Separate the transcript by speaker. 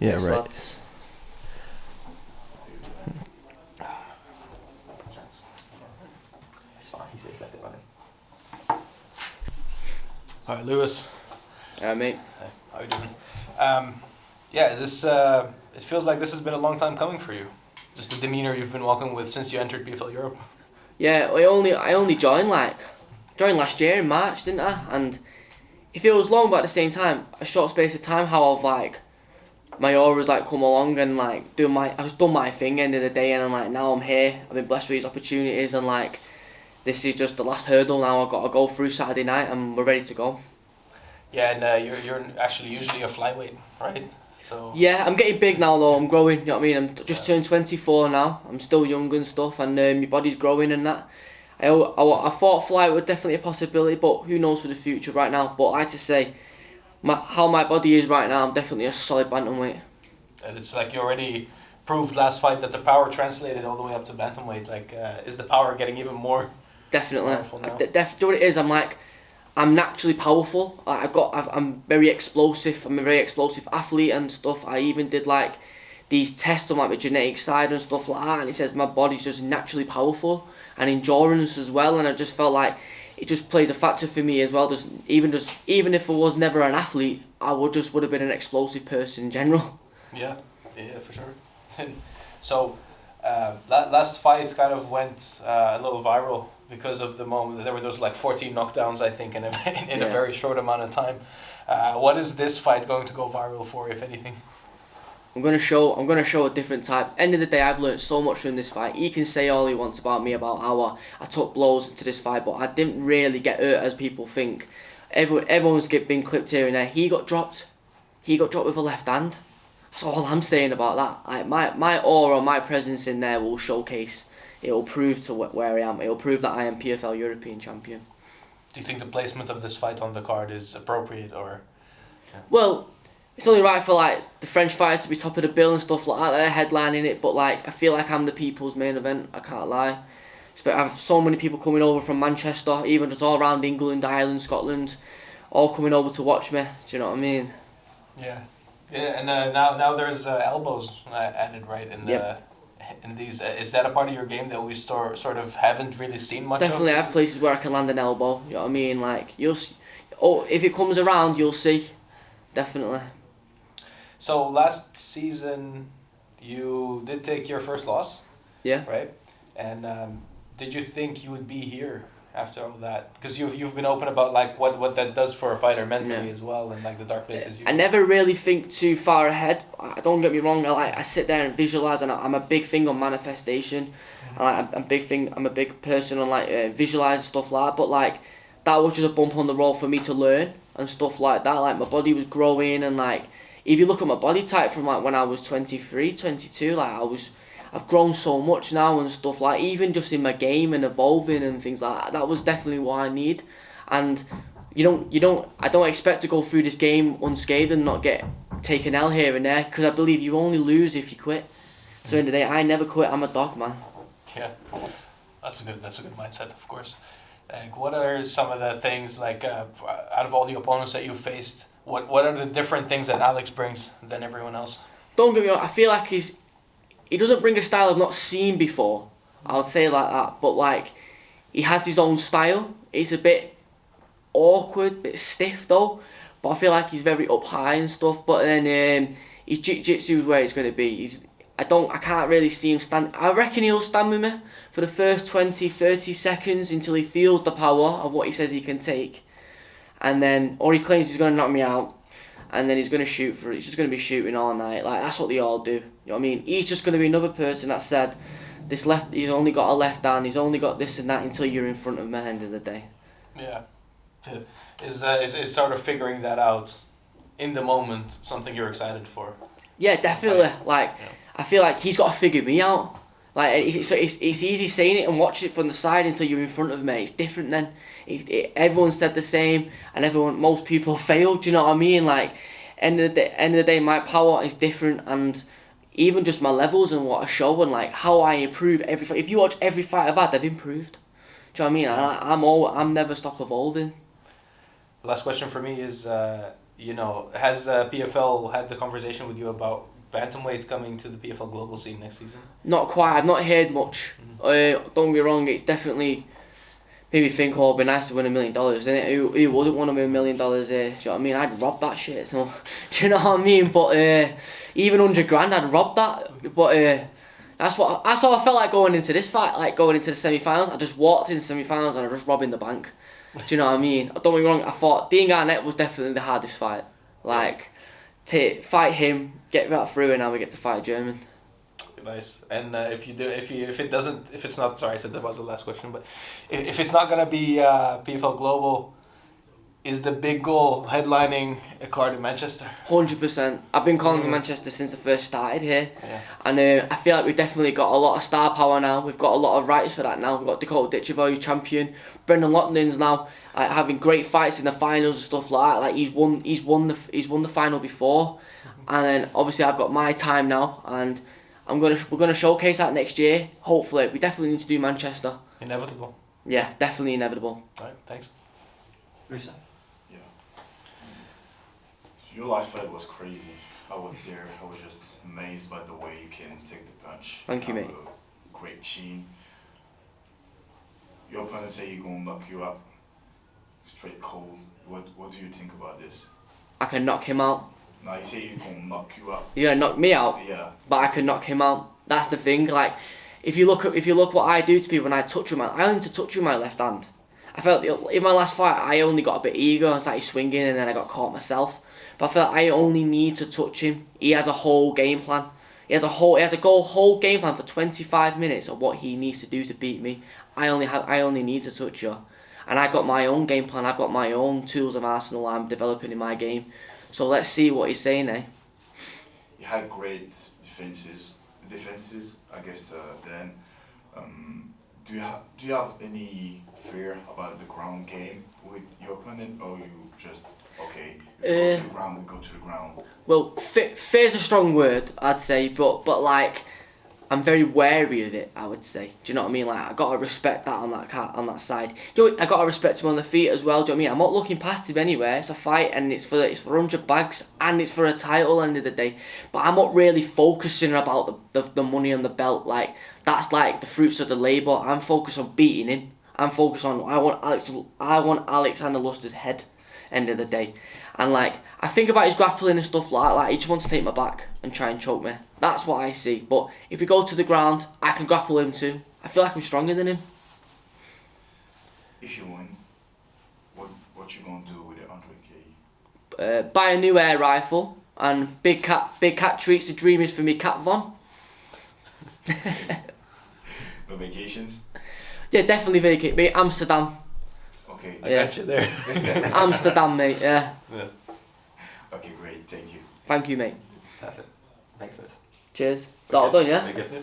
Speaker 1: Yeah,
Speaker 2: Thanks,
Speaker 1: right.
Speaker 2: lads. It's fine, he's left it running.
Speaker 3: All right, Lewis.
Speaker 2: Mate.
Speaker 3: Hey, how you doing? Yeah, this it feels like this has been a long time coming for you. Just the demeanor you've been walking with since you entered PFL Europe.
Speaker 2: Yeah, I only joined last year in March, didn't I? And it feels long, but at the same time, a short space of time. How I've my aura's come along and I've done my thing end of the day, and now I'm here. I've been blessed with these opportunities, and this is just the last hurdle now. I've got to go through Saturday night, and we're ready to go.
Speaker 3: Yeah, and you're actually usually a flyweight, right? So
Speaker 2: Yeah, I'm getting big now though. I'm growing. You know what I mean? I'm just turned 24 now. I'm still young and stuff, and my body's growing and that. I thought flight was definitely a possibility, but who knows for the future right now. But I like to say, how my body is right now, I'm definitely a solid bantamweight.
Speaker 3: And it's like you already proved last fight that the power translated all the way up to bantamweight. Is the power getting even more
Speaker 2: Definitely.
Speaker 3: powerful now?
Speaker 2: Do you know what it is? I'm naturally powerful. I'm very explosive. I'm a very explosive athlete and stuff. I even did these tests on the genetic side and stuff like that, and it says my body's just naturally powerful and endurance as well. And I just felt like it just plays a factor for me as well. Even if I was never an athlete, I would have been an explosive person in general.
Speaker 3: Yeah, for sure. So last fight kind of went a little viral because of the moment. There were those 14 knockdowns, I think, in a very short amount of time. What is this fight going to go viral for, if anything?
Speaker 2: I'm gonna show a different type. End of the day, I've learned so much from this fight. He can say all he wants about me, about how I took blows into this fight, but I didn't really get hurt as people think. Everyone's been clipped here and there. He got dropped with a left hand. That's all I'm saying about that. My aura, my presence in there will showcase. It will prove to where I am. It will prove that I am PFL European champion.
Speaker 3: Do you think the placement of this fight on the card is appropriate, or? Yeah.
Speaker 2: Well, it's only right for the French fighters to be top of the bill and stuff like that. They're headlining it, but I feel like I'm the people's main event. I can't lie. I have so many people coming over from Manchester, even just all around England, Ireland, Scotland, all coming over to watch me. Do you know what I mean?
Speaker 3: Yeah, and now there's elbows added, right? In these, is that a part of your game that we sort of haven't really seen much
Speaker 2: Definitely,
Speaker 3: of?
Speaker 2: I have places where I can land an elbow. You know what I mean? If it comes around, you'll see. Definitely.
Speaker 3: So last season, you did take your first loss.
Speaker 2: Yeah.
Speaker 3: Right, and did you think you would be here after all that? Because you've been open about what that does for a fighter mentally as well, and the dark places.
Speaker 2: I never really think too far ahead. Don't get me wrong. I sit there and visualize, and I'm a big thing on manifestation. I'm a big person on visualize stuff like that. But that was just a bump on the road for me to learn and stuff like that. My body was growing, and if you look at my body type from when I was 23, 22, I've grown so much now and stuff even just in my game and evolving and things like that. That was definitely what I need, and I don't expect to go through this game unscathed and not take an L here and there, because I believe you only lose if you quit. So in the day, I never quit. I'm a dog, man.
Speaker 3: Yeah, that's a good mindset, of course. What are some of the things out of all the opponents that you faced? What are the different things that Alex brings than everyone else?
Speaker 2: Don't get me wrong. I feel like he doesn't bring a style I've not seen before. I'll say it like that. But he has his own style. It's a bit awkward, a bit stiff though. But I feel like he's very up high and stuff. But then his jiu-jitsu is where it's going to be. I can't really see him stand. I reckon he'll stand with me for the first 20, 30 seconds until he feels the power of what he says he can take. And then, or he claims he's going to knock me out. And then he's going to shoot he's just going to be shooting all night. That's what they all do. You know what I mean? He's just going to be another person that said, he's only got a left hand, he's only got this and that until you're in front of him at the end of the day.
Speaker 3: Yeah. Is sort of figuring that out in the moment something you're excited for?
Speaker 2: Yeah, definitely. I feel like he's got to figure me out. It's easy saying it and watch it from the side until you're in front of me. It's different then. Everyone said the same, and most people failed. Do you know what I mean? End of the day, my power is different, and even just my levels and what I show and how I improve every fight. If you watch every fight I've had, they've improved. Do you know what I mean? I'm never stop evolving.
Speaker 3: The last question for me is, you know, has PFL had the conversation with you about Bantamweight coming to the PFL global scene next season?
Speaker 2: Not quite. I've not heard much. Don't get me wrong. It's definitely made me think. Oh, it'd be nice to win $1 million, isn't it? Who wouldn't want to win $1 million? Do you know what I mean? I'd rob that shit. So, do you know what I mean? But even 100 grand, I'd rob that. But that's how I felt like going into this fight. Like going into the semi-finals, I just walked in the semi-finals and I was just robbing the bank. Do you know what I mean? Don't get me wrong. I thought Dean Garnett was definitely the hardest fight. Like, to fight him, get that through, and now we get to fight a German.
Speaker 3: Nice. And if it's not, sorry, I said that was the last question, but if it's not gonna be PFL Global, is the big goal headlining a card in Manchester?
Speaker 2: 100%. I've been calling for Manchester since I first started here, and I feel like we've definitely got a lot of star power now. We've got a lot of rights for that now. We've got Dakota Ditchevo, who's champion. Brendan Loughnan's now having great fights in the finals and stuff like that. Like he's won the final before, and then obviously I've got my time now, and we're gonna showcase that next year. Hopefully, we definitely need to do Manchester.
Speaker 3: Inevitable.
Speaker 2: Yeah, definitely inevitable.
Speaker 3: Alright, thanks.
Speaker 1: Risa? Yeah. So your last fight was crazy. I was there. I was just amazed by the way you can take the punch.
Speaker 2: Thank you, mate.
Speaker 1: A great chin. Your opponent say he's gonna knock you up. Straight cold. What do you think about this?
Speaker 2: I can knock him out.
Speaker 1: No, he say he's gonna knock you up.
Speaker 2: You're gonna knock me out.
Speaker 1: Yeah.
Speaker 2: But I can knock him out. That's the thing. Like, if you look what I do to people when I touch him, I only need to touch you with my left hand. I felt in my last fight I only got a bit ego and started swinging, and then I got caught myself. But I felt I only need to touch him. He has a whole game plan. He has a whole game plan for 25 minutes of what he needs to do to beat me. I only need to touch you, and I got my own game plan. I've got my own tools of arsenal I'm developing in my game. So let's see what he's saying, eh?
Speaker 1: You had great defenses, I guess. Then, do you have any fear about the ground game with your opponent, or you just okay? If we go to the ground, we go to the ground.
Speaker 2: Well, fear's a strong word, I'd say, but like, I'm very wary of it, I would say. Do you know what I mean? Like, I gotta respect that on that side. I gotta respect him on the feet as well. Do you know what I mean? I'm not looking past him anywhere. It's a fight, and it's for 100 bags, and it's for a title end of the day. But I'm not really focusing about the money on the belt. Like, that's like the fruits of the labour. I'm focused on beating him. I'm focused on I want Alexander Luster's head. End of the day. And like, I think about his grappling and stuff like that. He just wants to take my back and try and choke me. That's what I see. But if we go to the ground, I can grapple him too. I feel like I'm stronger than him.
Speaker 1: If you win, what you gonna do with the 100K?
Speaker 2: Buy a new air rifle, and Big Cat treats. The dream is for me, Cat Von.
Speaker 1: No vacations?
Speaker 2: Yeah, definitely vacate. Mate, Amsterdam.
Speaker 1: Okay.
Speaker 3: I got you there.
Speaker 2: Amsterdam, mate. Yeah.
Speaker 1: Okay, great. Thank you.
Speaker 2: Thank you, mate.
Speaker 3: Perfect. Thanks, guys.
Speaker 2: Cheers. Is that all done, yeah?